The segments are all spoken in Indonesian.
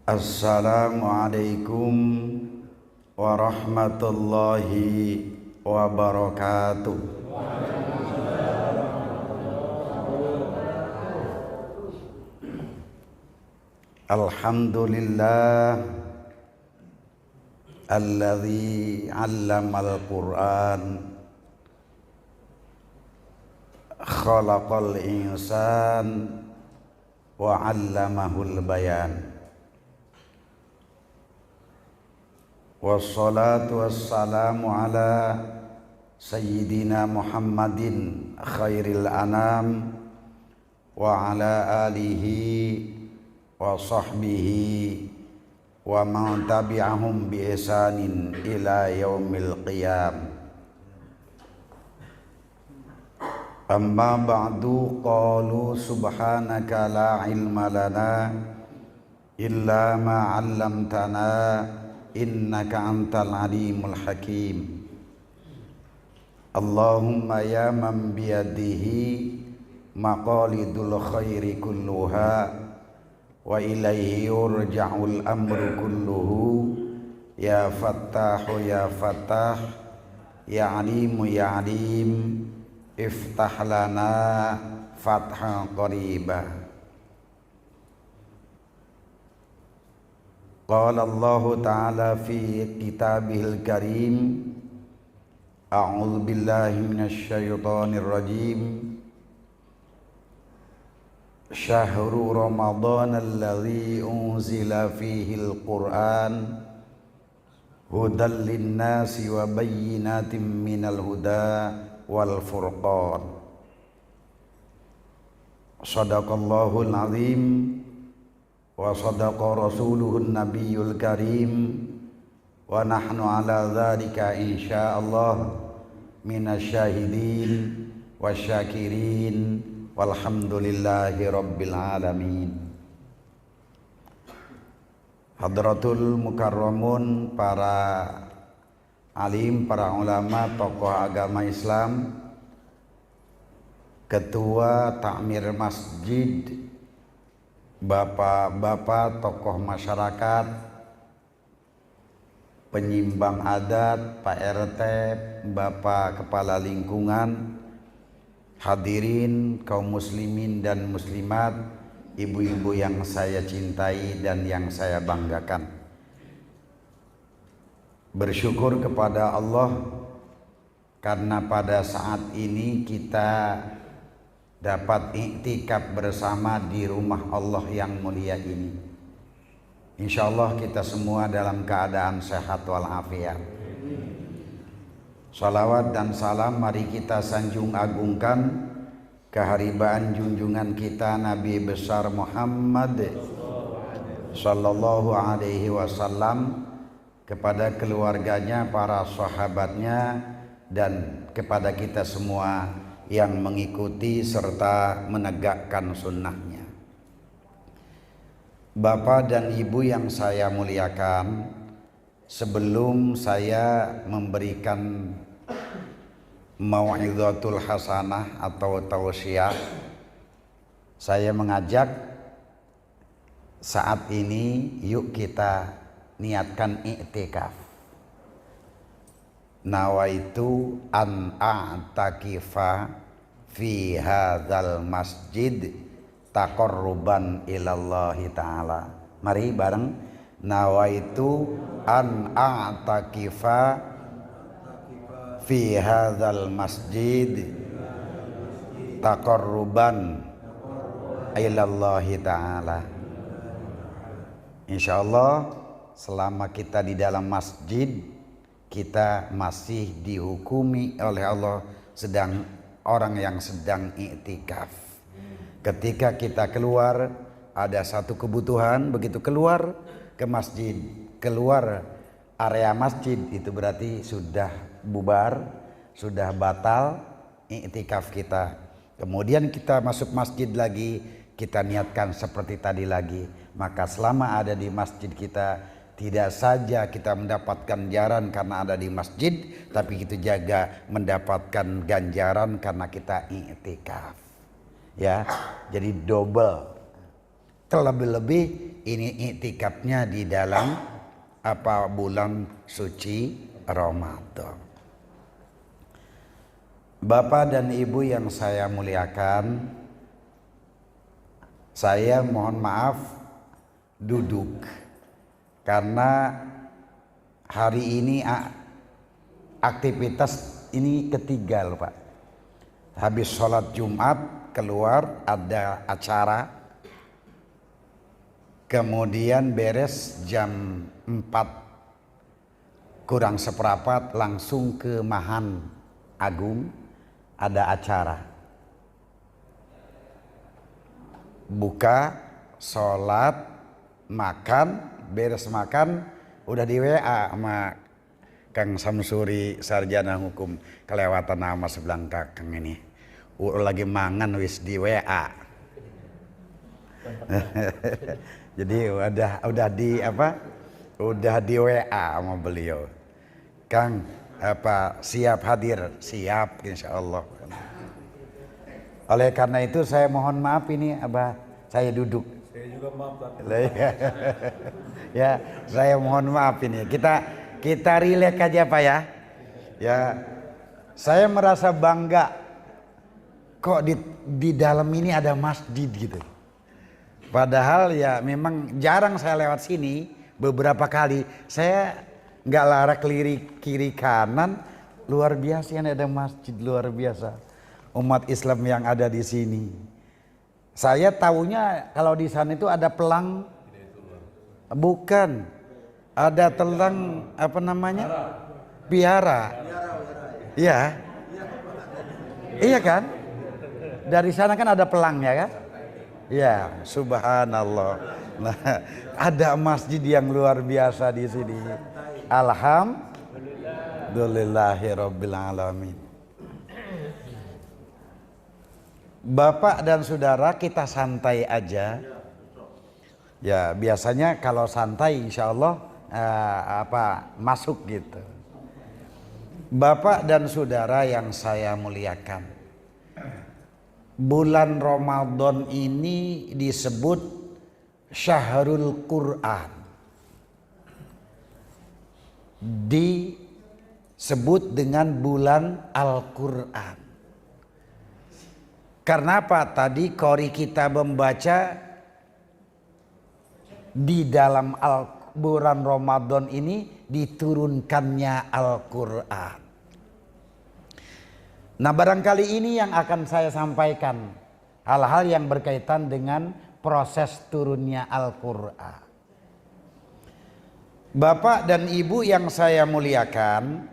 Assalamualaikum warahmatullahi wabarakatuh. Alhamdulillah alladzi 'allamal Qur'an khalaqal insan wa 'allamahul bayan. Wassalatu wassalamu ala sayyidina Muhammadin khairil anam wa ala alihi wa sahbihi wa man tabi'ahum bi ihsanin ila yaumil qiyam. Amma ba'du, qalu subhanaka la ilma lana illa ma 'allamtana innaka antal alimul hakim. Allahumma ya man biyadihi maqalidul khairi kulluha wa ilaihi yurja'ul amru kulluhu ya fattahu ya fattah ya alimu ya alim iftah lana fathan qaribah. Qala Allah Ta'ala fi kitabihil karim, a'udzu billahi minasy syaithanir rajim. Syahrul Ramadan alladzi unzila fihil Qur'an hudal linnasi wa bayyinatin minal huda wal furqan. Shadaqallahul azim wa sadaqa rasuluhun nabiyul karim wa nahnu ala dzalika insyaallah minasyahidin wasyakirin walhamdulillahi rabbil alamin. Hadratul mukarramun, para alim, para ulama, tokoh agama Islam, ketua takmir masjid, bapak-bapak tokoh masyarakat, penyimbang adat, Pak RT, bapak kepala lingkungan, hadirin kaum muslimin dan muslimat, ibu-ibu yang saya cintai dan yang saya banggakan. Bersyukur kepada Allah karena pada saat ini kita dapat iktikaf bersama di rumah Allah yang mulia ini. Insyaallah kita semua dalam keadaan sehat walafiat. Salawat dan salam mari kita sanjung agungkan keharibaan junjungan kita Nabi besar Muhammad sallallahu alaihi wasallam, kepada keluarganya, para sahabatnya, dan kepada kita semua yang mengikuti serta menegakkan sunnahnya. Bapak dan Ibu yang saya muliakan, sebelum saya memberikan mau'izatul hasanah atau tausiah, saya mengajak saat ini yuk kita niatkan i'tikaf. Nawaitu an a'takifa fi hadzal masjid taqarruban ilallahi ta'ala. Mari bareng, nawaitu an a'takifa fi hadzal masjid taqarruban ilallahi ta'ala. Insyaallah selama kita di dalam masjid, kita masih dihukumi oleh Allah sedang orang yang sedang iktikaf. Ketika kita keluar, ada satu kebutuhan, begitu keluar ke masjid, keluar area masjid, itu berarti sudah bubar, sudah batal iktikaf kita. Kemudian kita masuk masjid lagi, kita niatkan seperti tadi lagi. Maka selama ada di masjid kita, tidak saja kita mendapatkan ganjaran karena ada di masjid, tapi kita juga mendapatkan ganjaran karena kita i'tikaf. Ya, jadi double. Terlebih-lebih ini iktikafnya di dalam bulan suci Ramadan. Bapak dan Ibu yang saya muliakan, saya mohon maaf duduk karena hari ini aktivitas ini ketiga loh Pak. Habis sholat Jumat keluar ada acara, kemudian beres jam 4 kurang seperempat langsung ke Mahan Agung ada acara. Buka, sholat, makan, beres makan udah di WA sama Kang Samsuri sarjana hukum, kelewatan nama sebelah Kang ini. Lagi mangan wis di WA. Jadi udah di WA sama beliau. Kang siap hadir, siap insyaallah. Oleh karena itu saya mohon maaf ini saya duduk. Saya juga maaf Ya, saya mohon maaf ini. Kita rileks aja Pak ya. Ya, saya merasa bangga kok di dalam ini ada masjid gitu. Padahal ya memang jarang saya lewat sini, beberapa kali saya nggak larak kiri kanan, luar biasa ada masjid luar biasa. Umat Islam yang ada di sini. Saya tahunya kalau di sana itu ada pelang, bukan, ada telang biara. Iya, iya kan? Dari sana kan ada pelang ya kan? Ya, subhanallah. Nah, ada masjid yang luar biasa di sini. Alhamdulillahirabbil alamin. Bapak dan saudara, kita santai aja. Ya, biasanya kalau santai insya Allah masuk gitu. Bapak dan saudara yang saya muliakan, bulan Ramadan ini disebut Syahrul Quran. Disebut dengan bulan Al-Quran. Karena apa? Tadi qori kita membaca di dalam bulan Ramadan ini diturunkannya Al-Quran. Nah, barangkali ini yang akan saya sampaikan, hal-hal yang berkaitan dengan proses turunnya Al-Quran. Bapak dan Ibu yang saya muliakan,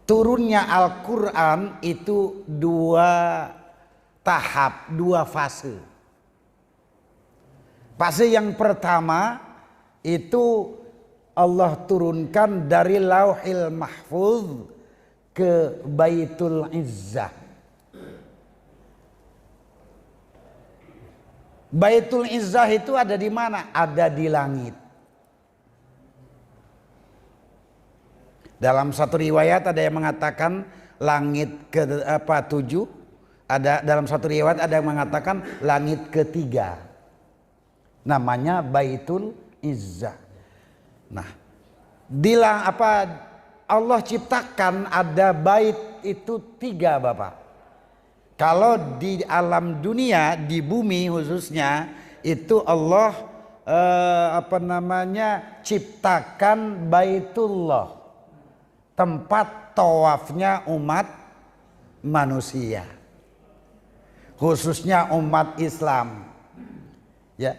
turunnya Al-Quran itu 2 tahap, 2 fase. Fase yang pertama itu Allah turunkan dari Lauhil Mahfuz ke Baitul Izzah. Baitul Izzah itu ada di mana? Ada di langit. Dalam satu riwayat ada yang mengatakan langit ke-7, ada dalam satu riwayat ada yang mengatakan langit ke-3. Namanya Baitul Izzah. Nah, Allah ciptakan ada bait itu 3 Bapak. Kalau di alam dunia, di bumi khususnya, itu Allah ciptakan Baitullah, tempat tawafnya umat manusia, khususnya umat Islam. Ya,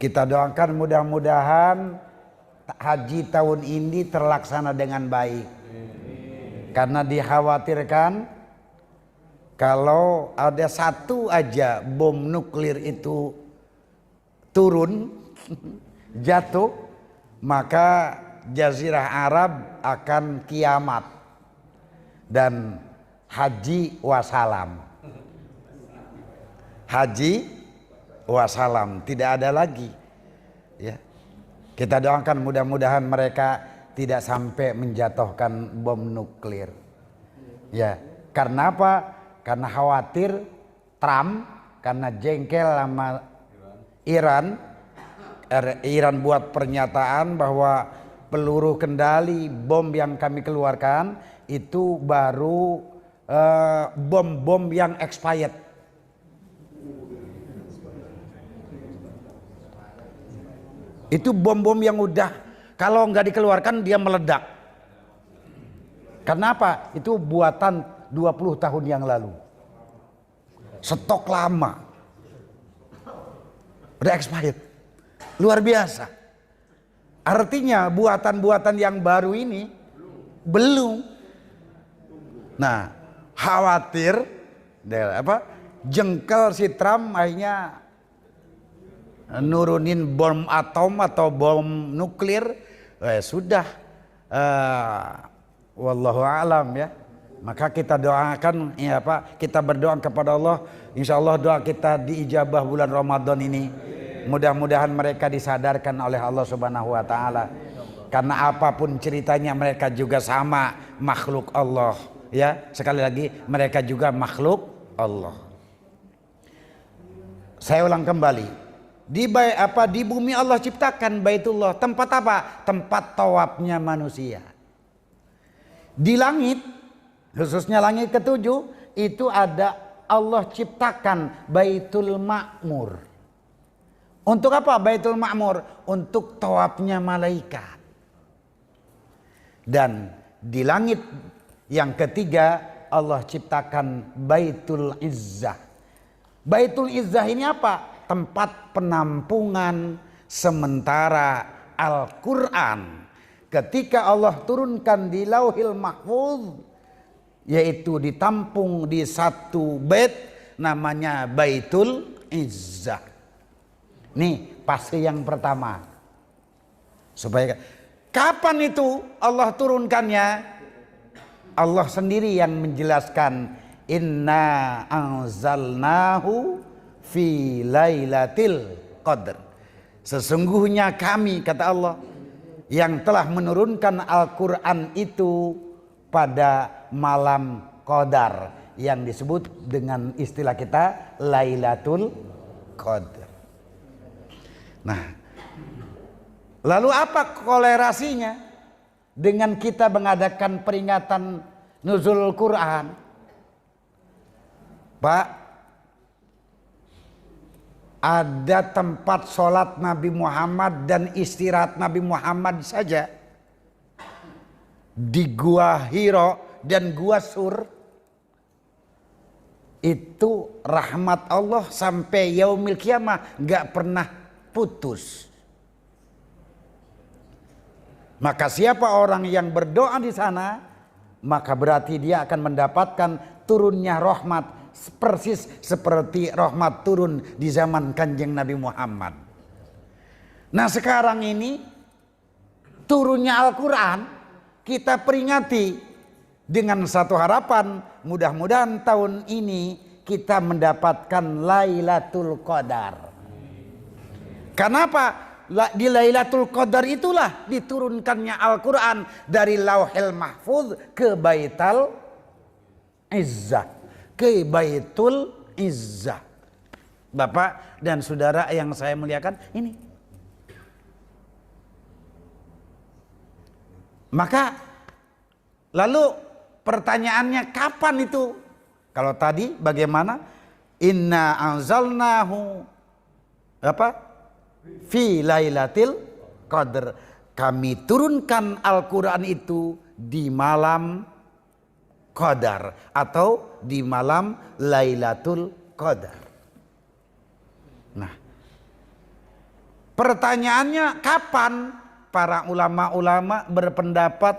kita doakan mudah-mudahan haji tahun ini terlaksana dengan baik. Karena dikhawatirkan kalau ada satu aja bom nuklir itu turun, jatuh, maka Jazirah Arab akan kiamat dan haji wassalam. Haji wassalam, tidak ada lagi. Ya, kita doakan mudah-mudahan mereka tidak sampai menjatuhkan bom nuklir. Ya, karena apa? Karena khawatir Trump karena jengkel sama Iran. Iran buat pernyataan bahwa peluru kendali bom yang kami keluarkan itu baru bom-bom yang expired. Itu bom-bom yang udah kalau nggak dikeluarkan dia meledak. Kenapa? Itu buatan 20 tahun yang lalu. Stok lama. Udah expired. Luar biasa. Artinya buatan-buatan yang baru ini belum. Nah, khawatir jengkel si Trump akhirnya nurunin bom atom atau bom nuklir. Sudah wallahu alam ya. Maka kita doakan kita berdoa kepada Allah, insya Allah doa kita diijabah bulan Ramadan ini. Mudah-mudahan mereka disadarkan oleh Allah Subhanahu wa taala. Karena apapun ceritanya mereka juga sama makhluk Allah, ya. Sekali lagi mereka juga makhluk Allah. Saya ulang kembali. Di bumi Allah ciptakan Baitullah, tempat apa? Tempat tawafnya manusia. Di langit, khususnya langit ketujuh, itu ada Allah ciptakan Baitul Ma'mur. Untuk apa Baitul Ma'mur? Untuk tawafnya malaikat. Dan di langit yang ketiga Allah ciptakan Baitul Izzah. Baitul Izzah ini apa? Tempat penampungan sementara Al-Quran. Ketika Allah turunkan di Lauhil Mahfuz, yaitu ditampung di satu bait namanya Baitul Izzah. Nih fase yang pertama. Supaya kapan itu Allah turunkannya? Allah sendiri yang menjelaskan, inna anzalnahu fi lailatul qadr. Sesungguhnya kami, kata Allah, yang telah menurunkan Al-Quran itu pada malam Qadar, yang disebut dengan istilah kita Lailatul Qadar. Nah, lalu apa kolerasinya dengan kita mengadakan peringatan nuzul Quran? Pak, ada tempat sholat Nabi Muhammad dan istirahat Nabi Muhammad saja di Gua Hiro dan Gua Sur. Itu rahmat Allah sampai yaumil kiamah gak pernah putus. Maka siapa orang yang berdoa di sana, maka berarti dia akan mendapatkan turunnya rahmat persis seperti rahmat turun di zaman Kanjeng Nabi Muhammad. Nah, sekarang ini turunnya Al-Quran kita peringati dengan satu harapan, mudah-mudahan tahun ini kita mendapatkan Lailatul Qadar. Kenapa? Di Lailatul Qadar itulah diturunkannya Al-Quran dari Lauhil Mahfuz ke Baitul Izzah, ke Baitul Izzah. Bapak dan saudara yang saya muliakan, ini. Maka lalu pertanyaannya kapan itu? Kalau tadi bagaimana? Inna anzalnahu fi lailatul qadr. Kami turunkan Al-Quran itu di malam Qadar atau di malam Lailatul Qadar. Nah, pertanyaannya kapan? Para ulama-ulama berpendapat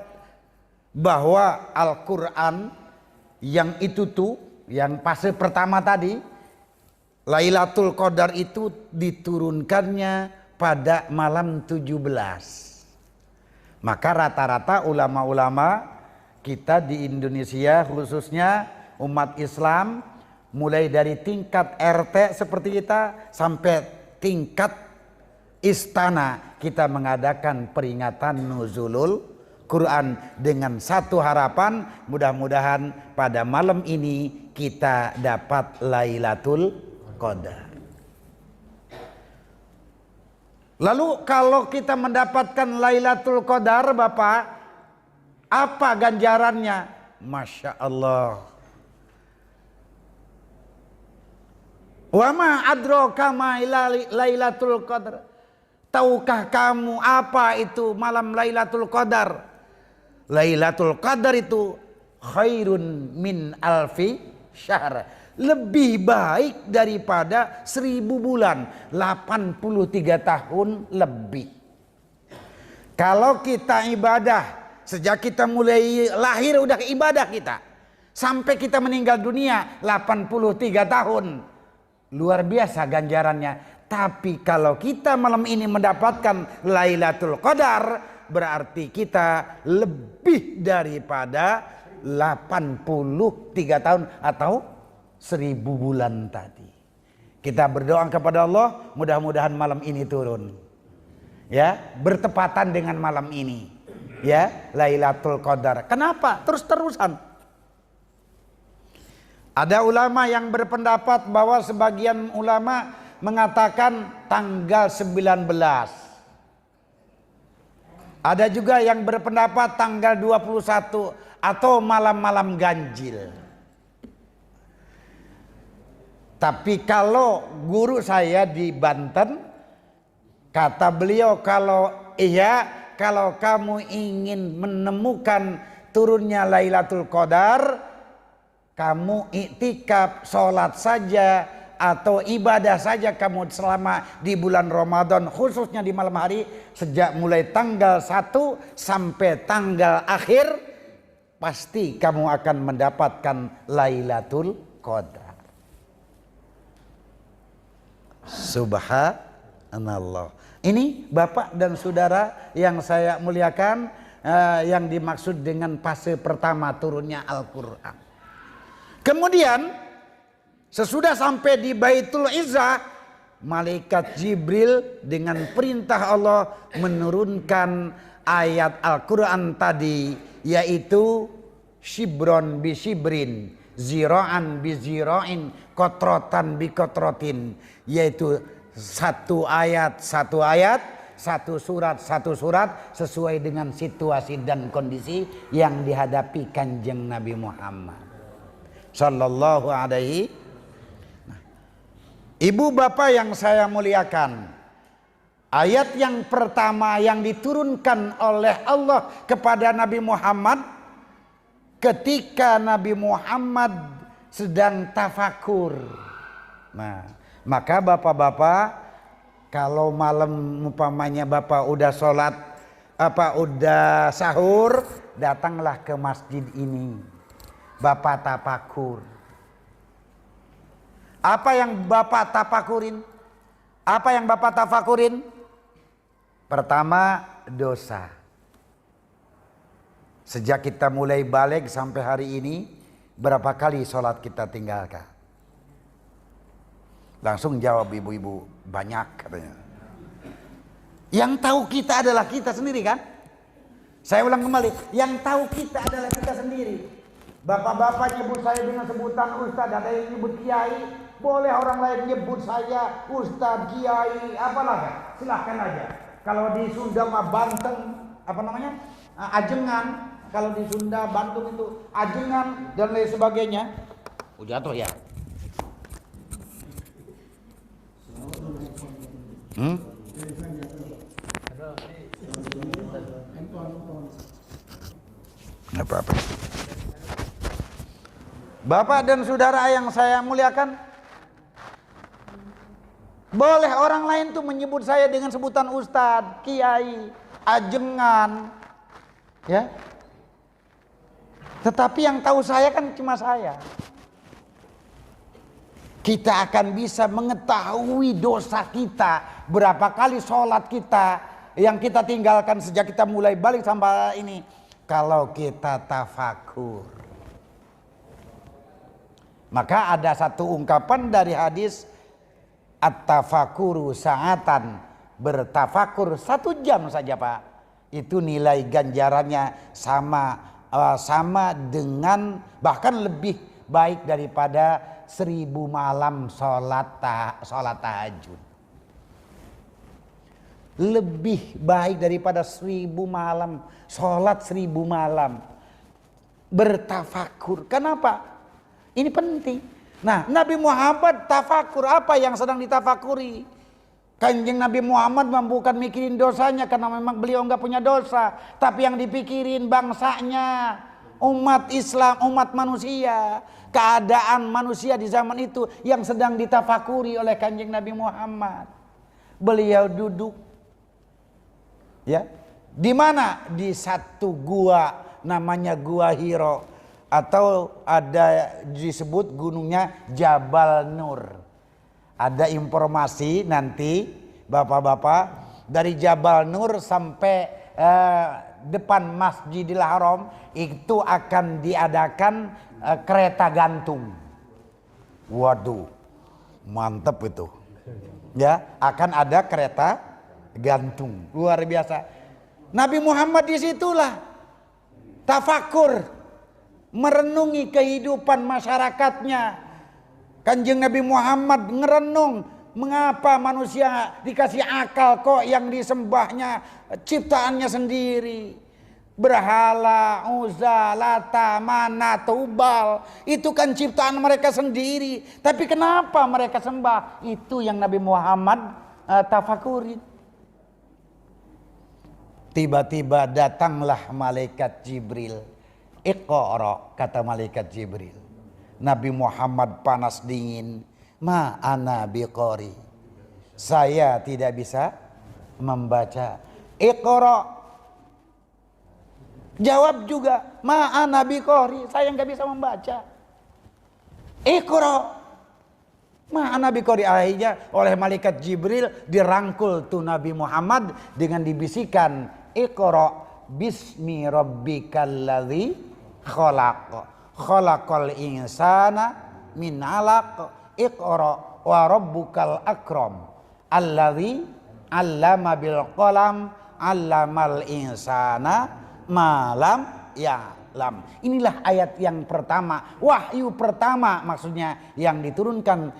bahwa Al-Quran yang itu tuh, yang fase pertama tadi, Lailatul Qadar itu diturunkannya pada malam 17. Maka rata-rata ulama-ulama kita di Indonesia, khususnya umat Islam, mulai dari tingkat RT seperti kita sampai tingkat istana, kita mengadakan peringatan nuzulul Quran dengan satu harapan, mudah-mudahan pada malam ini kita dapat Lailatul Qadar. Lalu kalau kita mendapatkan Lailatul Qadar Bapak, apa ganjarannya? Masya Allah. Wa ma adraka ma Lailatul Qadar. Tahukah kamu apa itu malam Lailatul Qadar? Lailatul Qadar itu khairun min alfi syahr. Lebih baik daripada 1000 bulan. 83 tahun lebih. Kalau kita ibadah, sejak kita mulai lahir udah ibadah kita. Sampai kita meninggal dunia 83 tahun. Luar biasa ganjarannya. Tapi kalau kita malam ini mendapatkan Lailatul Qadar, berarti kita lebih daripada 83 tahun atau 1000 bulan tadi. Kita berdoa kepada Allah, mudah-mudahan malam ini turun. Ya, bertepatan dengan malam ini. Ya, Lailatul Qadar. Kenapa? Terus-terusan. Ada ulama yang berpendapat bahwa sebagian ulama mengatakan tanggal 19. Ada juga yang berpendapat tanggal 21 atau malam-malam ganjil. Tapi kalau guru saya di Banten, kata beliau kalau kamu ingin menemukan turunnya Lailatul Qadar, kamu iktikaf, sholat saja atau ibadah saja kamu selama di bulan Ramadan, khususnya di malam hari, sejak mulai tanggal 1 sampai tanggal akhir, pasti kamu akan mendapatkan Lailatul Qadar. Subhanallah. Ini Bapak dan Saudara yang saya muliakan, yang dimaksud dengan fase pertama turunnya Al-Quran. Kemudian sesudah sampai di Baitul Izzah, malaikat Jibril dengan perintah Allah menurunkan ayat Al-Quran tadi, yaitu shibron bi shibrin, zira'an bi zira'in, kotrotan bi kotrotin, yaitu satu ayat, satu surat sesuai dengan situasi dan kondisi yang dihadapi Kanjeng Nabi Muhammad sallallahu alaihi. Ibu bapak yang saya muliakan, ayat yang pertama yang diturunkan oleh Allah kepada Nabi Muhammad ketika Nabi Muhammad sedang tafakur. Nah, maka bapak-bapak, kalau malam umpamanya bapak udah sholat, udah sahur, datanglah ke masjid ini, bapak tafakur. Apa yang bapak tafakurin? Apa yang bapak tafakurin? Pertama, dosa. Sejak kita mulai balik sampai hari ini, berapa kali sholat kita tinggalkan? Langsung jawab ibu-ibu, banyak katanya. Yang tahu kita adalah kita sendiri kan? Saya ulang kembali, yang tahu kita adalah kita sendiri. Bapak-bapak nyebut saya dengan sebutan Ustadz, ada yang nyebut Kiai, boleh orang lain nyebut saya Ustadz, Kiai, apalah, silahkan aja. Kalau di Sunda mah Banten, apa namanya? Ajengan. Kalau di Sunda, Bandung itu ajengan dan lain sebagainya. Jatuh ya. Apa-apa. Bapak dan saudara yang saya muliakan, boleh orang lain tuh menyebut saya dengan sebutan Ustadz, Kiai, ajengan, ya. Tetapi yang tahu saya kan cuma saya. Kita akan bisa mengetahui dosa kita, berapa kali sholat kita yang kita tinggalkan sejak kita mulai balik sampai ini, kalau kita tafakur. Maka ada satu ungkapan dari hadis, at-tafakuru sa'atan, bertafakur 1 jam saja Pak, itu nilai ganjarannya sama dengan, bahkan lebih baik daripada 1000 malam sholat tahajud. Lebih baik daripada 1000 malam sholat 1000 malam bertafakur. Kenapa? Ini penting. Nah, Nabi Muhammad tafakur, apa yang sedang ditafakuri? Kanjeng Nabi Muhammad bukan mikirin dosanya karena memang beliau nggak punya dosa, tapi yang dipikirin bangsanya, umat Islam, umat manusia, keadaan manusia di zaman itu yang sedang ditafakuri oleh Kanjeng Nabi Muhammad. Beliau duduk, ya, di mana? Di satu gua namanya Gua Hiro, atau ada disebut gunungnya Jabal Nur. Ada informasi nanti bapak-bapak, dari Jabal Nur sampai depan Masjidil Haram itu akan diadakan kereta gantung. Waduh, mantep itu. Ya, akan ada kereta gantung, luar biasa. Nabi Muhammad disitulah tafakur, merenungi kehidupan masyarakatnya. Kanjeng Nabi Muhammad ngerenung, mengapa manusia dikasih akal kok yang disembahnya ciptaannya sendiri. Berhala, Uzza, Lata, Manat, Tubal, itu kan ciptaan mereka sendiri. Tapi kenapa mereka sembah? Itu yang Nabi Muhammad tafakurin. Tiba-tiba datanglah malaikat Jibril. Iqra, kata malaikat Jibril. Nabi Muhammad panas dingin. Ma ana biqari. Saya tidak bisa membaca. Iqra. Jawab juga, ma ana biqari. Saya nggak bisa membaca. Iqra. Ma ana biqari. Akhirnya oleh malaikat Jibril dirangkul tuh Nabi Muhammad dengan dibisikkan, Iqra bismi rabbikal ladzi khalaq. Khalaqal insana min 'alaq. Iqra wa rabbukal akram alladzi 'allama bil qalam 'allamal insana ma lam ya'lam. Inilah ayat yang pertama, wahyu pertama maksudnya yang diturunkan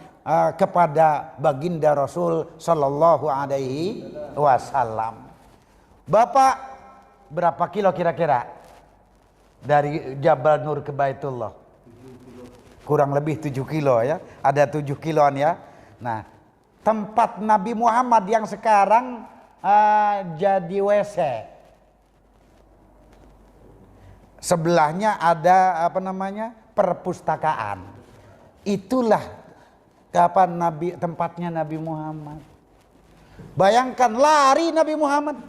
kepada baginda Rasul sallallahu alaihi wasallam. Bapak, berapa kilo kira-kira dari Jabal Nur ke Baitullah? Kurang lebih 7 kilo ya. Ada 7 kiloan ya. Nah, tempat Nabi Muhammad yang sekarang jadi WC. Sebelahnya ada apa namanya? Perpustakaan. Itulah kapan tempatnya Nabi Muhammad. Bayangkan lari Nabi Muhammad.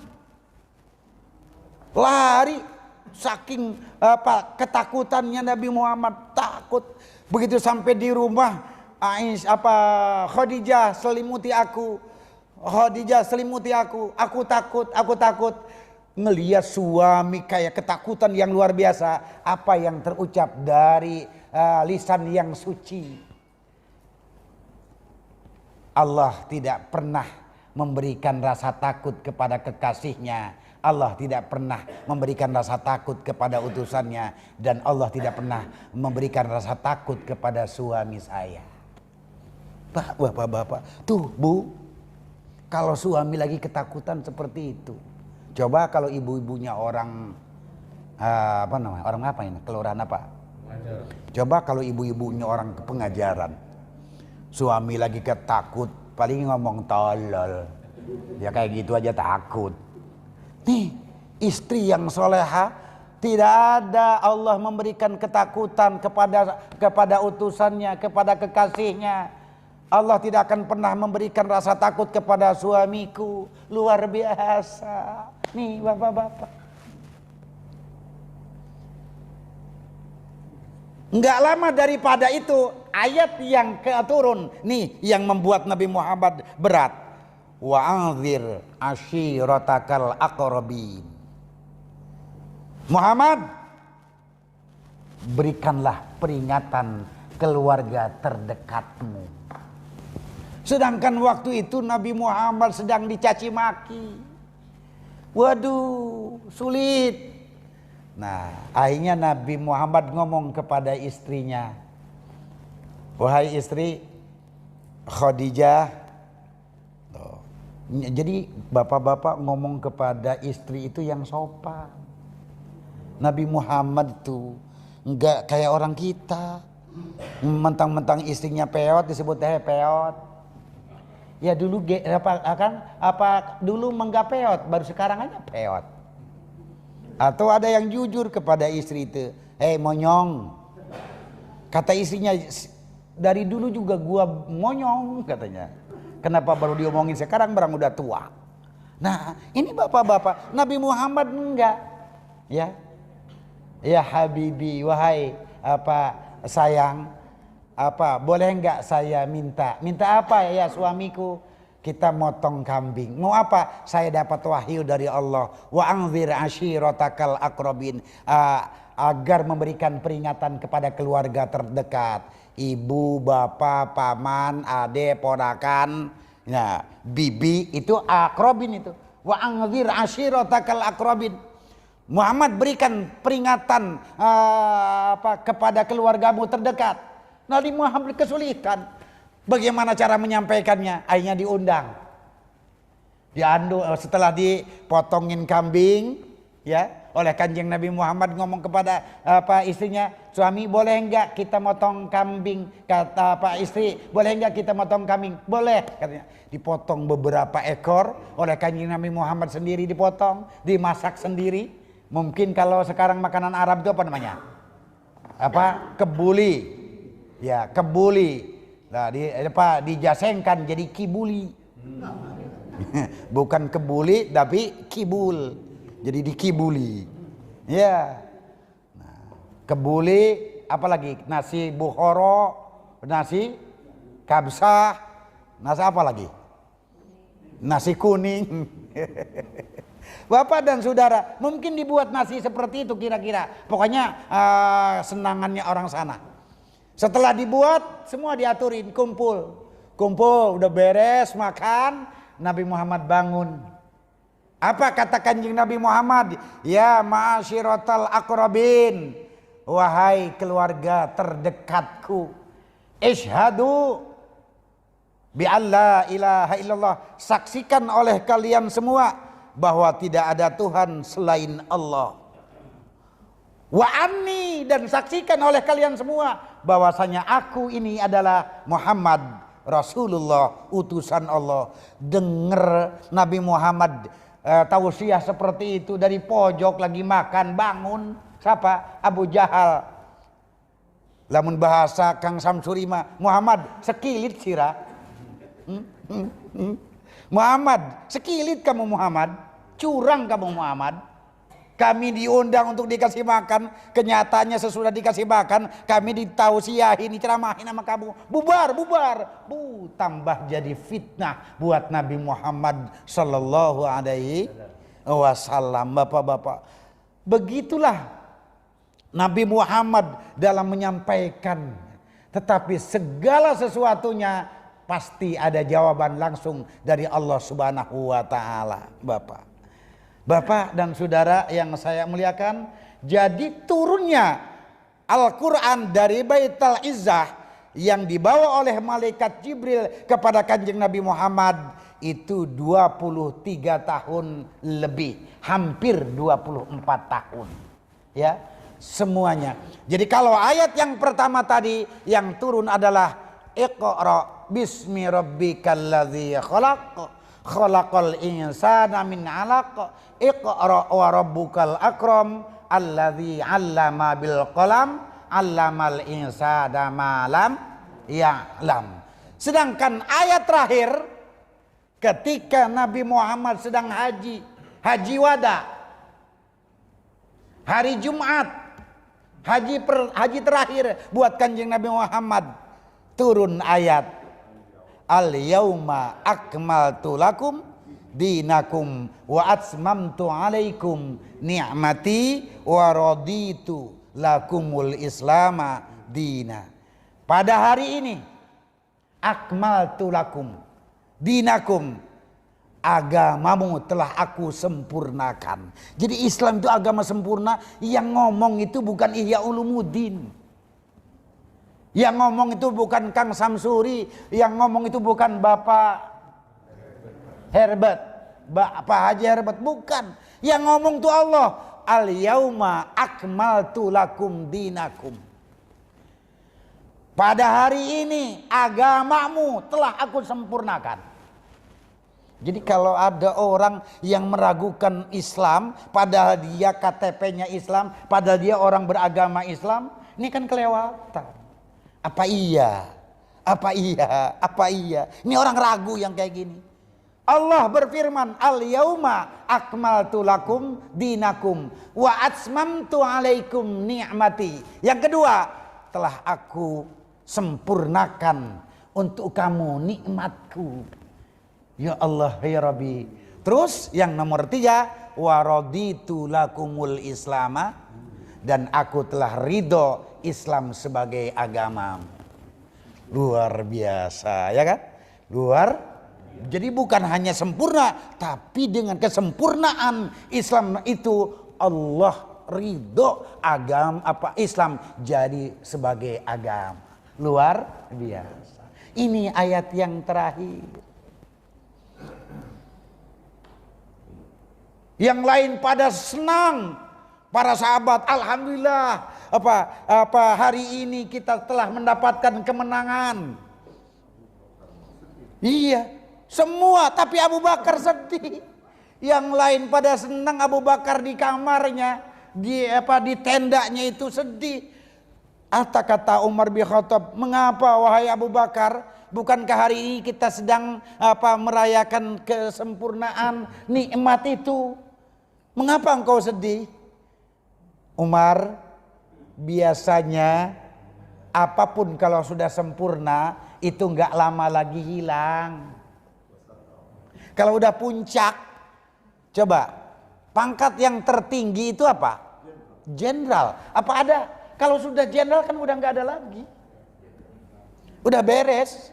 Lari. Saking ketakutannya Nabi Muhammad, takut. Begitu sampai di rumah, Khadijah selimuti aku. Khadijah selimuti aku. Aku takut. Ngelihat suami kayak ketakutan yang luar biasa. Apa yang terucap dari lisan yang suci? Allah tidak pernah memberikan rasa takut kepada kekasihnya. Allah tidak pernah memberikan rasa takut kepada utusannya. Dan Allah tidak pernah memberikan rasa takut kepada suami saya. Bapak-bapak, tuh Bu, kalau suami lagi ketakutan seperti itu, coba kalau ibu-ibunya orang orang apa ini, kelurahan apa? Coba kalau ibu-ibunya orang pengajaran, suami lagi ketakut, paling ngomong tolol, ya kayak gitu aja takut. Nih, istri yang soleha, tidak ada Allah memberikan ketakutan kepada utusannya, kepada kekasihnya. Allah tidak akan pernah memberikan rasa takut kepada suamiku. Luar biasa. Nih bapak-bapak. Enggak lama daripada itu ayat yang turun. Nih yang membuat Nabi Muhammad berat. Wa'anzir ashiratakal aqrabin. Muhammad, berikanlah peringatan keluarga terdekatmu. Sedangkan waktu itu Nabi Muhammad sedang dicaci maki. Waduh, sulit. Nah, akhirnya Nabi Muhammad ngomong kepada istrinya, Wahai istri Khadijah. Tuh. Jadi bapak-bapak ngomong kepada istri itu yang sopan. Nabi Muhammad tuh enggak kayak orang kita. Mentang-mentang istrinya peot disebut peot. Ya dulu apa dulu enggak peot, baru sekarang aja peot. Atau ada yang jujur kepada istri itu, monyong. Kata istrinya, dari dulu juga gua monyong katanya. Kenapa baru diomongin sekarang, barang udah tua. Nah, ini bapak-bapak, Nabi Muhammad enggak. Ya. Ya habibi, wahai sayang, boleh enggak saya minta apa ya suamiku? Kita motong kambing. Mau apa? Saya dapat wahyu dari Allah. Wa anzir ashiratakal aqrabin, agar memberikan peringatan kepada keluarga terdekat. Ibu, bapak, paman, ade, ponakan, nah, bibi itu aqrabin itu. Wa anzir ashiratakal aqrabin. Muhammad berikan peringatan kepada keluargamu terdekat. Nabi Muhammad kesulitan. Bagaimana cara menyampaikannya? Akhirnya diundang. Setelah dipotongin kambing, ya, oleh Kanjeng Nabi Muhammad ngomong kepada istrinya, suami boleh enggak kita motong kambing? Kata istri, boleh enggak kita motong kambing? Boleh, katanya. Dipotong beberapa ekor oleh Kanjeng Nabi Muhammad sendiri, dipotong, dimasak sendiri. Mungkin kalau sekarang makanan Arab itu apa namanya? Kebuli. Ya, kebuli. Nah, dijasengkan jadi kibuli. Bukan kebuli tapi kibul. Jadi dikibuli. Ya. Nah, kebuli apalagi? Nasi bukhoro, nasi kabsah, nasi apa lagi? Nasi kuning. Bapak dan saudara, mungkin dibuat nasi seperti itu kira-kira. Pokoknya senangannya orang sana. Setelah dibuat, semua diaturin, kumpul, udah beres makan, Nabi Muhammad bangun. Apa kata Kanjeng Nabi Muhammad? Ya ma'asyiratal aqrabin, wahai keluarga terdekatku, isyhadu bi alla ilaha illallah, saksikan oleh kalian semua bahwa tidak ada Tuhan selain Allah. Wa anni, dan saksikan oleh kalian semua bahwasanya aku ini adalah Muhammad Rasulullah, utusan Allah. Dengar Nabi Muhammad tausiah seperti itu dari pojok lagi makan, bangun. Siapa? Abu Jahal. Lamun bahasa Kang Samsurima, Muhammad sekilit sirah. Muhammad sekilit kamu, Muhammad curang kamu, Muhammad. Kami diundang untuk dikasih makan, kenyataannya sesudah dikasih makan kami ditausiahin, diceramahin sama kamu. Bubar. Tambah jadi fitnah buat Nabi Muhammad sallallahu alaihi wasallam. Bapak-bapak, begitulah Nabi Muhammad dalam menyampaikan. Tetapi segala sesuatunya pasti ada jawaban langsung dari Allah Subhanahu wa taala. Bapak dan saudara yang saya muliakan, jadi turunnya Al-Quran dari Baitul Izzah yang dibawa oleh malaikat Jibril kepada Kanjeng Nabi Muhammad itu 23 tahun lebih, hampir 24 tahun. Ya, semuanya. Jadi kalau ayat yang pertama tadi yang turun adalah Iqra bismi rabbikal ladzi khalaq, khalaqal insana min 'alaq, Iqra wa rabbukal akram alladzi 'allama bil qalam 'allamal insana ma lam ya'lam. Sedangkan ayat terakhir ketika Nabi Muhammad sedang haji wada, hari Jumat, haji terakhir buat Kanjeng Nabi Muhammad, turun ayat al-yauma akmaltu lakum dinakum wa atmamtu alaikum ni'mati wa raditu lakumul islama dina. Pada hari ini akmaltu lakum dinakum, agamamu telah aku sempurnakan. Jadi Islam itu agama sempurna. Yang ngomong itu bukan Ihya Ulumuddin. Yang ngomong itu bukan Kang Samsuri, yang ngomong itu bukan Bapak Herbert, Bapak Haji Herbert, bukan. Yang ngomong itu Allah. Al yauma akmaltu lakum dinakum. Pada hari ini agamamu telah aku sempurnakan. Jadi kalau ada orang yang meragukan Islam, padahal dia KTP-nya Islam, padahal dia orang beragama Islam, ini kan kelewatan. Apa iya? Apa iya? Apa iya? Ini orang ragu yang kayak gini. Allah berfirman, al yauma akmaltu lakum dinakum wa atmamtu alaikum ni'mati. Yang kedua, telah aku sempurnakan untuk kamu nikmatku. Ya Allah ya Rabbi. Terus yang nomor 3, wa raditu lakumul islama, dan aku telah ridho Islam sebagai agama. Luar biasa ya kan? Jadi bukan hanya sempurna, tapi dengan kesempurnaan Islam itu Allah ridho Islam jadi sebagai agama. Luar biasa. Ini ayat yang terakhir. Yang lain pada senang, para sahabat, alhamdulillah, hari ini kita telah mendapatkan kemenangan. Iya, semua, tapi Abu Bakar sedih. Yang lain pada senang, Abu Bakar di kamarnya, di tendanya itu sedih. Kata Umar bin Khattab, mengapa wahai Abu Bakar? Bukankah hari ini kita sedang merayakan kesempurnaan nikmat itu? Mengapa engkau sedih? Umar, biasanya apapun kalau sudah sempurna itu nggak lama lagi hilang. Kalau udah puncak, coba pangkat yang tertinggi itu apa? Jenderal. Apa ada? Kalau sudah jenderal kan udah nggak ada lagi. Udah beres.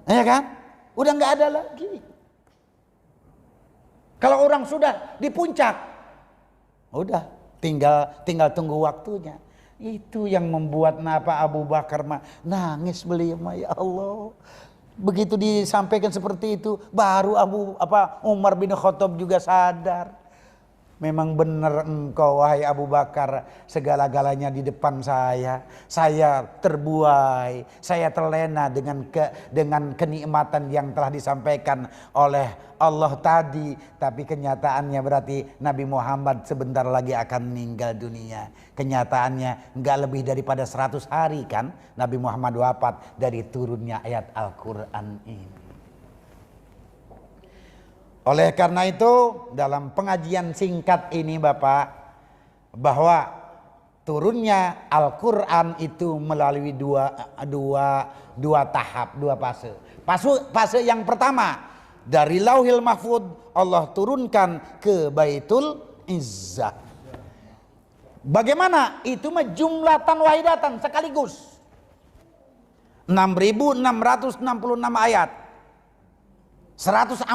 Ya kan? Udah nggak ada lagi. Kalau orang sudah di puncak, udah tinggal tunggu waktunya. Itu yang membuat Abu Bakar nangis beliau, ya Allah. Begitu disampaikan seperti itu, baru Umar bin Khattab juga sadar. Memang benar engkau wahai Abu Bakar, segala-galanya di depan saya. Saya terbuai, saya terlena dengan kenikmatan yang telah disampaikan oleh Allah tadi. Tapi kenyataannya berarti Nabi Muhammad sebentar lagi akan meninggal dunia. Kenyataannya enggak lebih daripada 100 hari kan Nabi Muhammad wafat dari turunnya ayat Al-Quran ini. Oleh karena itu dalam pengajian singkat ini Bapak, bahwa turunnya Al-Quran itu melalui dua tahap, dua fase. Fase yang pertama, dari Lauhil Mahfud Allah turunkan ke Baitul Izzah. Bagaimana? Itu jumlatan wahidatan sekaligus. 6.666 ayat. 114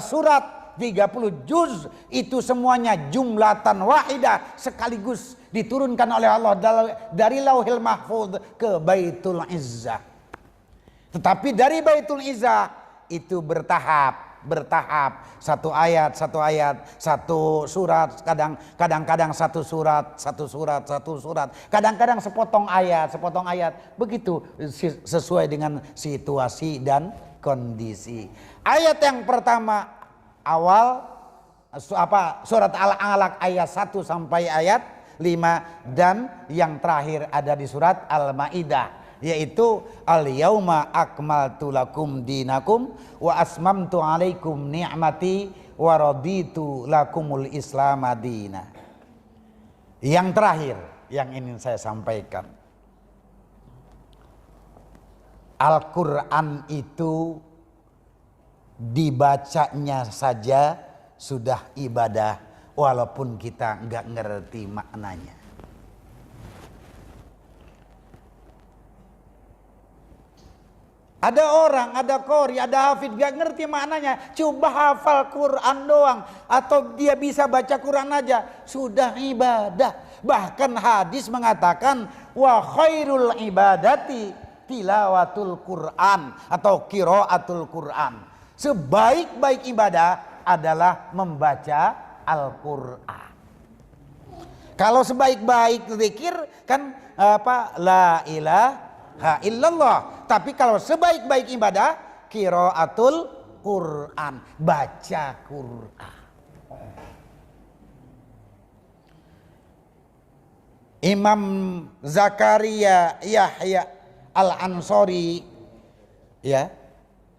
surat, 30 juz, itu semuanya jumlatan wahidah sekaligus diturunkan oleh Allah dari Lauhil Mahfuz ke Baitul Izzah. Tetapi dari Baitul Izzah itu bertahap, satu ayat, satu surat, kadang-kadang satu surat, kadang-kadang sepotong ayat, begitu sesuai dengan situasi dan kondisi. Ayat yang pertama awal surat Al-Alaq ayat 1 sampai ayat 5, dan yang terakhir ada di surat Al-Maidah, yaitu al-yauma akmaltu lakum dinakum wa asmamtu alaikum ni'mati wa raditu lakumul islam madina. Yang terakhir yang ingin saya sampaikan, Al-Quran itu dibacanya saja sudah ibadah walaupun kita nggak ngerti maknanya. Ada orang, ada qori, ada hafid gak ngerti maknanya, coba hafal Quran doang atau dia bisa baca Quran aja sudah ibadah. Bahkan hadis mengatakan wa khairul ibadati tilawatul Quran atau qiraatul Quran. Sebaik-baik ibadah adalah membaca Al-Quran. Kalau sebaik-baik zikir kan la ilaha illallah. Tapi kalau sebaik-baik ibadah qiraatul Quran, baca Quran. Imam Zakaria Yahya Al-Ansori ya,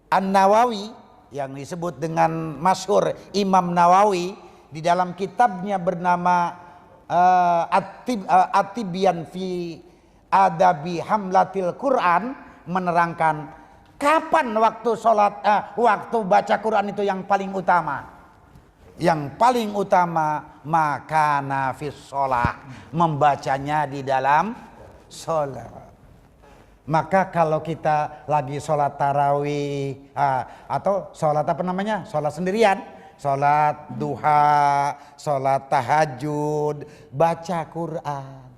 An-Nawawi yang disebut dengan masyhur Imam Nawawi di dalam kitabnya bernama At-Tibyan fi Adabi Hamlatil Quran menerangkan kapan waktu waktu baca Quran itu yang paling utama. Yang paling utama maka nafis sholat, membacanya di dalam sholat. Maka kalau kita lagi sholat tarawih atau sholat sholat sendirian, sholat duha, sholat tahajud, baca Quran.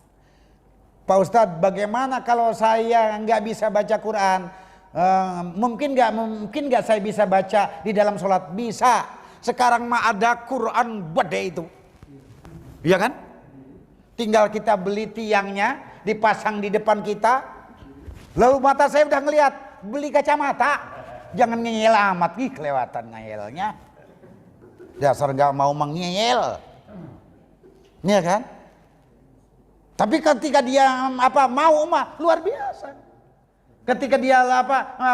Pak Ustadz, bagaimana kalau saya nggak bisa baca Quran? Mungkin nggak saya bisa baca di dalam sholat? Bisa. Sekarang mah ada Quran gede itu, ya kan? Tinggal kita beli tiangnya, dipasang di depan kita. Lalu mata saya udah ngelihat, beli kacamata. Jangan ngeyel amat, kelewatan ngeyelnya. Dasar nggak mau mengeyel, ya kan? Tapi ketika dia mau mah luar biasa. Ketika dia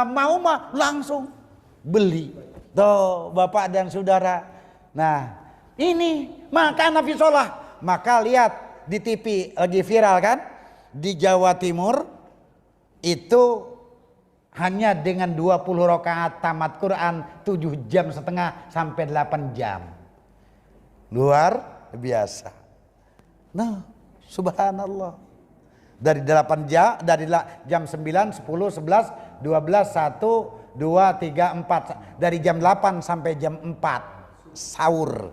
mau mah langsung beli. Tuh Bapak dan Saudara. Nah ini maka nafi sholah. Maka lihat di TV lagi viral kan, di Jawa Timur itu hanya dengan 20 rakaat tamat Quran 7,5 jam sampai 8 jam. Luar biasa. Nah subhanallah. Dari 8 jam, dari jam 9, 10, 11, 12, 1, 2, 3, 4. Dari jam 8 sampai jam 4 sahur.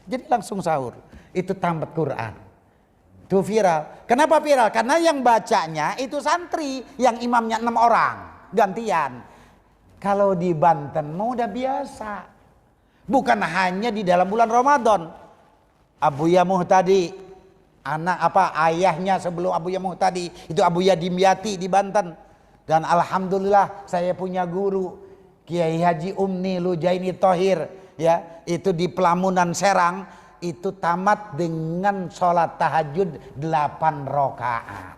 Jadi langsung sahur. Itu tamat Quran. Itu viral. Kenapa viral? Karena yang bacanya itu santri, yang imamnya 6 orang gantian. Kalau di Banten mau udah biasa. Bukan hanya di dalam bulan Ramadan. Abuya Muhtadi, ayahnya sebelum Abuya Muhtadi itu Abuya Dimyati di Banten. Dan alhamdulillah saya punya guru Kiai Haji Umni Lujaini Thohir ya, itu di Pelamunan Serang, itu tamat dengan sholat tahajud 8 rakaat.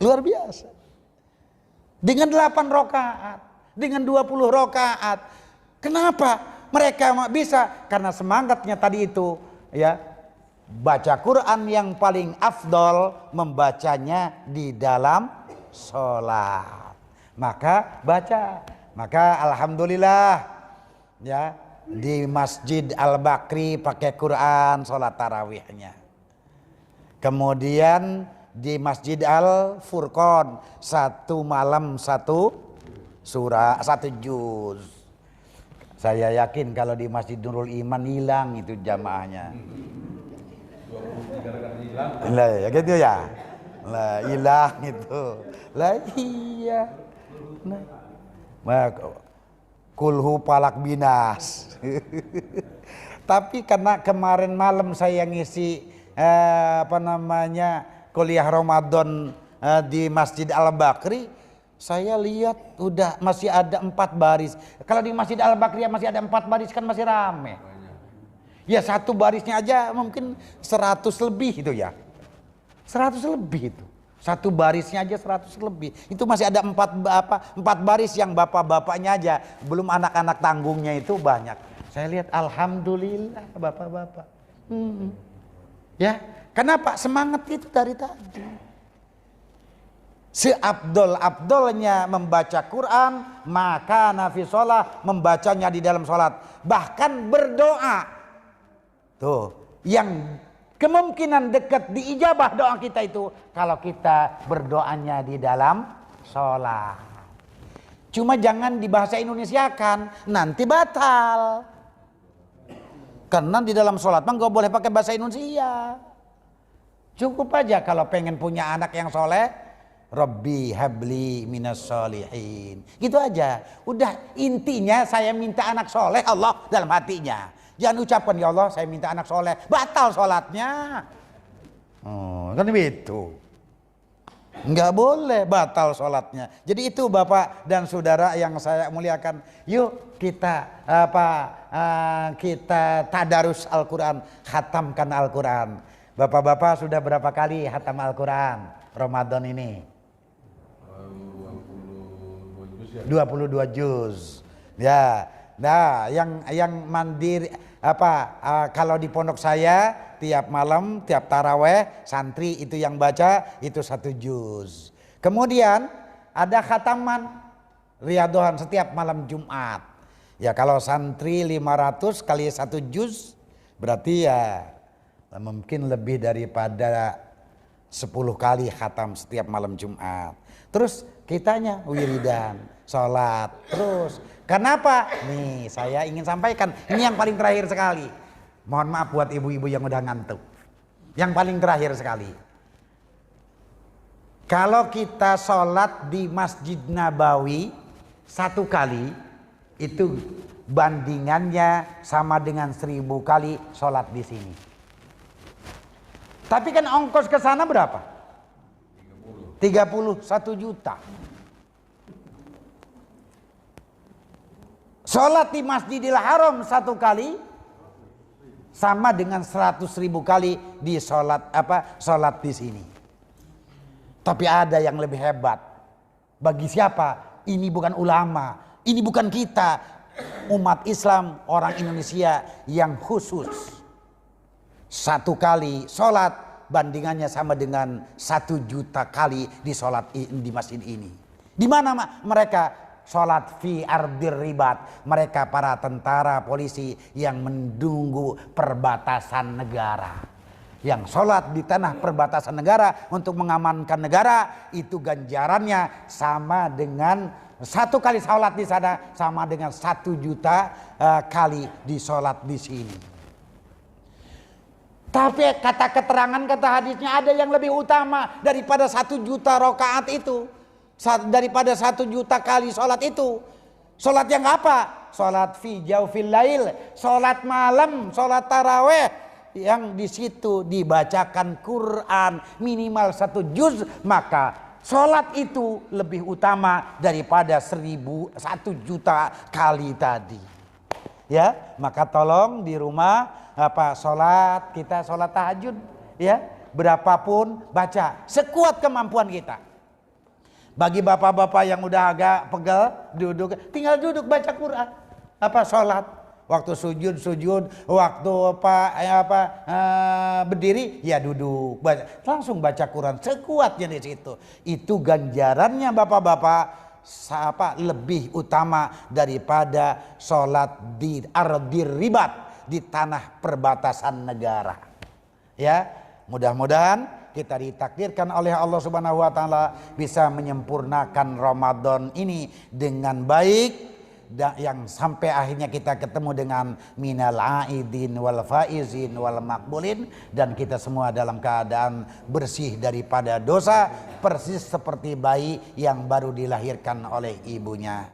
Luar biasa. Dengan 8 rakaat, dengan 20 rakaat. Kenapa mereka bisa? Karena semangatnya tadi itu ya. Baca Quran yang paling afdol membacanya di dalam sholat. Maka baca. Maka alhamdulillah ya, di Masjid Al-Bakri pakai Quran sholat tarawihnya. Kemudian di Masjid Al-Furqon 1 malam 1 surah 1 juz. Saya yakin kalau di Masjid Nurul Iman hilang itu jamaahnya. Lah ya gitu ya. Lah hilang itu. Lah iya. Nah, kulhu palak binas. Tapi karena kemarin malam saya ngisi kuliah Ramadan di Masjid Al-Bakri, saya lihat udah masih ada 4 baris. Kalau di Masjid Al-Bakri masih ada 4 baris kan masih rame. Ya 1 barisnya aja mungkin 100 lebih itu ya. 100 lebih itu. 1 barisnya aja 100 lebih. Itu masih ada 4 baris yang bapak-bapaknya aja. Belum anak-anak tanggungnya itu banyak. Saya lihat alhamdulillah bapak-bapak. Ya, kenapa? Semangat itu dari tadi. Seabdol-abdolnya membaca Quran, maka nafi sholat, membacanya di dalam sholat. Bahkan berdoa. Tuh, yang kemungkinan dekat diijabah doa kita itu kalau kita berdoanya di dalam sholat. Cuma jangan di bahasa Indonesiakan, nanti batal. Karena di dalam sholat mah nggak boleh pakai bahasa Indonesia. Cukup aja kalau pengen punya anak yang soleh, Rabbi habli minas solihin. Gitu aja. Udah, intinya saya minta anak soleh, Allah dalam hatinya. Jangan ucapkan ya Allah saya minta anak soleh, batal sholatnya. Oh, kan begitu. Nggak boleh batal sholatnya. Jadi itu Bapak dan Saudara yang saya muliakan. Yuk kita kita tadarus Al-Quran, khatamkan Al-Quran. Bapak-bapak sudah berapa kali khatam Al-Quran Ramadan ini? 22 juz. Ya. Nah, yang mandiri kalau di pondok saya tiap malam, tiap taraweh santri itu yang baca itu 1 juz. Kemudian ada khataman Riyadhohan setiap malam Jumat. Ya kalau santri 500 kali 1 juz berarti ya mungkin lebih daripada 10 kali khatam setiap malam Jumat. Terus kitanya wiridan, sholat terus. Kenapa? Nih saya ingin sampaikan, ini yang paling terakhir sekali. Mohon maaf buat ibu-ibu yang udah ngantuk. Yang paling terakhir sekali. Kalau kita sholat di Masjid Nabawi 1 kali, itu bandingannya sama dengan 1000 kali sholat di sini. Tapi kan ongkos ke sana berapa? 31 juta. Sholat di Masjidil Haram 1 kali sama dengan 100.000 kali di sholat di sini. Tapi ada yang lebih hebat. Bagi siapa? Ini bukan ulama, ini bukan kita, umat Islam, orang Indonesia yang khusus. 1 kali sholat bandingannya sama dengan 1 juta kali di sholat di masjid ini. Di mana mereka? Sholat fi ardir ribat. Mereka para tentara polisi yang menunggu perbatasan negara. Yang sholat di tanah perbatasan negara untuk mengamankan negara, itu ganjarannya sama dengan 1 kali sholat di sana sama dengan 1 juta kali di sholat di sini. Tapi kata keterangan, kata hadisnya ada yang lebih utama daripada 1 juta rakaat itu. Daripada 1 juta kali sholat itu. Sholat yang apa? Sholat fi jaufil lail, sholat malam, sholat taraweh, yang di situ dibacakan Quran minimal 1 juz, maka sholat itu lebih utama daripada 1 juta kali tadi. Ya, maka tolong di rumah sholat kita sholat tahajud, ya berapapun baca sekuat kemampuan kita. Bagi bapak-bapak yang udah agak pegel duduk, tinggal duduk baca Quran, sholat. Waktu sujud, waktu berdiri ya duduk, langsung baca Quran sekuatnya di situ. Itu ganjarannya bapak-bapak lebih utama daripada sholat di ardir ribat, di tanah perbatasan negara. Ya, mudah-mudahan kita ditakdirkan oleh Allah Subhanahu wa taala bisa menyempurnakan Ramadan ini dengan baik, yang sampai akhirnya kita ketemu dengan minal aidin wal faizin wal makbulin, dan kita semua dalam keadaan bersih daripada dosa, persis seperti bayi yang baru dilahirkan oleh ibunya.